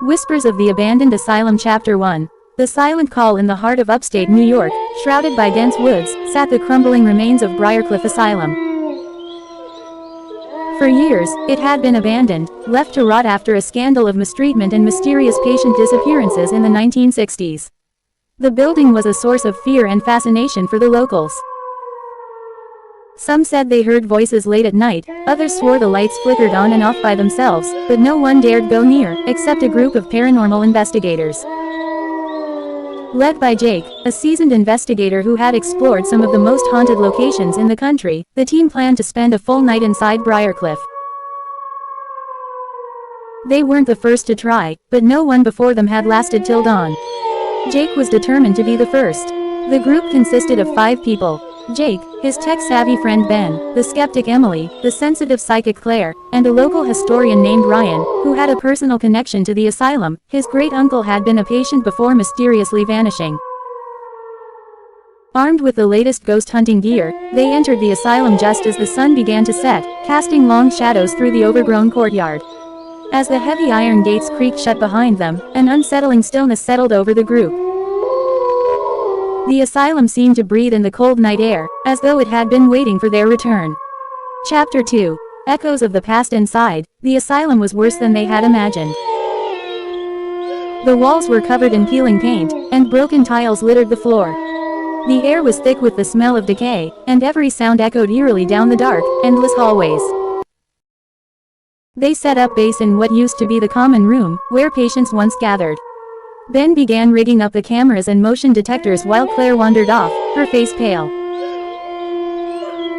Whispers of the Abandoned Asylum Chapter 1. The silent call in the heart of upstate New York, shrouded by dense woods, sat the crumbling remains of Briarcliff Asylum. For years, it had been abandoned, left to rot after a scandal of mistreatment and mysterious patient disappearances in the 1960s. The building was a source of fear and fascination for the locals. Some said they heard voices late at night, others swore the lights flickered on and off by themselves, but no one dared go near, except a group of paranormal investigators. Led by Jake, a seasoned investigator who had explored some of the most haunted locations in the country, the team planned to spend a full night inside Briarcliff. They weren't the first to try, but no one before them had lasted till dawn. Jake was determined to be the first. The group consisted of 5 people. Jake, his tech-savvy friend Ben, the skeptic Emily, the sensitive psychic Claire, and a local historian named Ryan, who had a personal connection to the asylum. His great-uncle had been a patient before mysteriously vanishing. Armed with the latest ghost-hunting gear, they entered the asylum just as the sun began to set, casting long shadows through the overgrown courtyard. As the heavy iron gates creaked shut behind them, an unsettling stillness settled over the group. The asylum seemed to breathe in the cold night air, as though it had been waiting for their return. Chapter 2. Echoes of the past inside. The asylum was worse than they had imagined. The walls were covered in peeling paint, and broken tiles littered the floor. The air was thick with the smell of decay, and every sound echoed eerily down the dark, endless hallways. They set up base in what used to be the common room, where patients once gathered. Ben began rigging up the cameras and motion detectors while Claire wandered off, her face pale.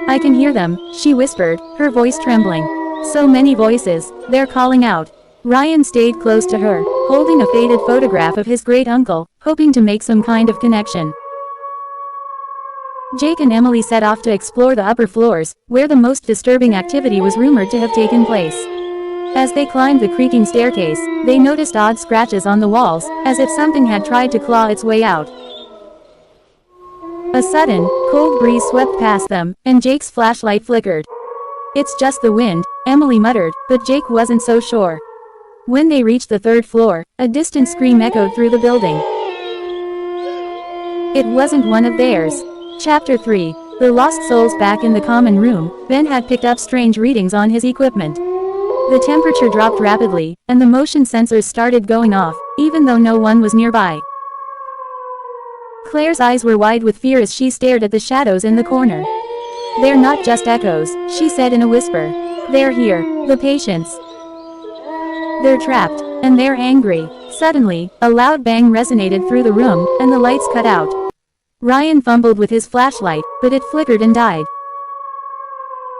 "I can hear them," she whispered, her voice trembling. "So many voices, they're calling out." Ryan stayed close to her, holding a faded photograph of his great-uncle, hoping to make some kind of connection. Jake and Emily set off to explore the upper floors, where the most disturbing activity was rumored to have taken place. As they climbed the creaking staircase, they noticed odd scratches on the walls, as if something had tried to claw its way out. A sudden, cold breeze swept past them, and Jake's flashlight flickered. "It's just the wind," Emily muttered, but Jake wasn't so sure. When they reached the 3rd floor, a distant scream echoed through the building. It wasn't one of theirs. Chapter 3. The Lost Souls. Back in the common room, Ben had picked up strange readings on his equipment. The temperature dropped rapidly, and the motion sensors started going off, even though no one was nearby. Claire's eyes were wide with fear as she stared at the shadows in the corner. "They're not just echoes," she said in a whisper. "They're here, the patients. They're trapped, and they're angry." Suddenly, a loud bang resonated through the room, and the lights cut out. Ryan fumbled with his flashlight, but it flickered and died.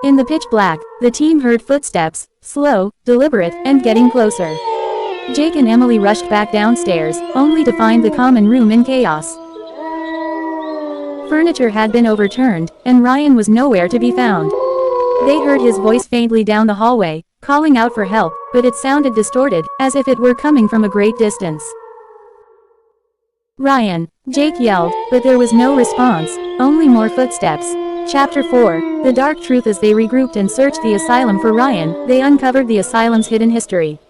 In the pitch black, the team heard footsteps, slow, deliberate, and getting closer. Jake and Emily rushed back downstairs, only to find the common room in chaos. Furniture had been overturned, and Ryan was nowhere to be found. They heard his voice faintly down the hallway, calling out for help, but it sounded distorted, as if it were coming from a great distance. "Ryan!" Jake yelled, but there was no response, only more footsteps. Chapter 4. The dark truth. As they regrouped and searched the asylum for Ryan, they uncovered the asylum's hidden history.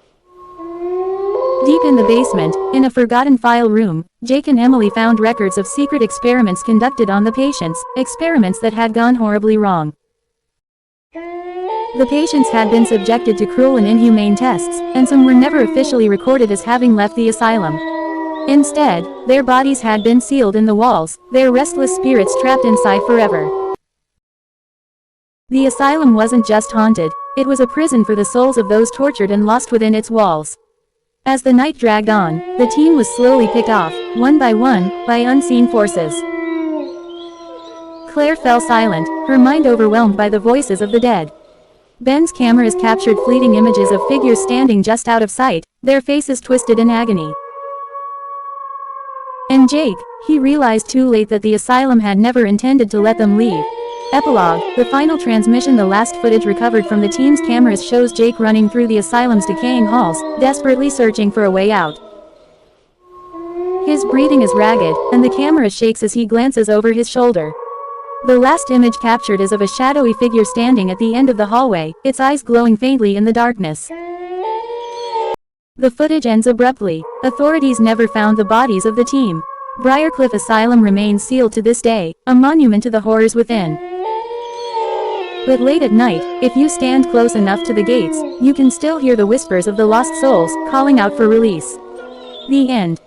Deep in the basement, in a forgotten file room, Jake and Emily found records of secret experiments conducted on the patients, experiments that had gone horribly wrong. The patients had been subjected to cruel and inhumane tests, and some were never officially recorded as having left the asylum. Instead, their bodies had been sealed in the walls, their restless spirits trapped inside forever. The asylum wasn't just haunted, it was a prison for the souls of those tortured and lost within its walls. As the night dragged on, the team was slowly picked off, one, by unseen forces. Claire fell silent, her mind overwhelmed by the voices of the dead. Ben's cameras captured fleeting images of figures standing just out of sight, their faces twisted in agony. And Jake, he realized too late that the asylum had never intended to let them leave. Epilogue. The final transmission. The last footage recovered from the team's cameras shows Jake running through the asylum's decaying halls, desperately searching for a way out. His breathing is ragged, and the camera shakes as he glances over his shoulder. The last image captured is of a shadowy figure standing at the end of the hallway, its eyes glowing faintly in the darkness. The footage ends abruptly. Authorities never found the bodies of the team. Briarcliff Asylum remains sealed to this day, a monument to the horrors within. But late at night, if you stand close enough to the gates, you can still hear the whispers of the lost souls calling out for release. The end.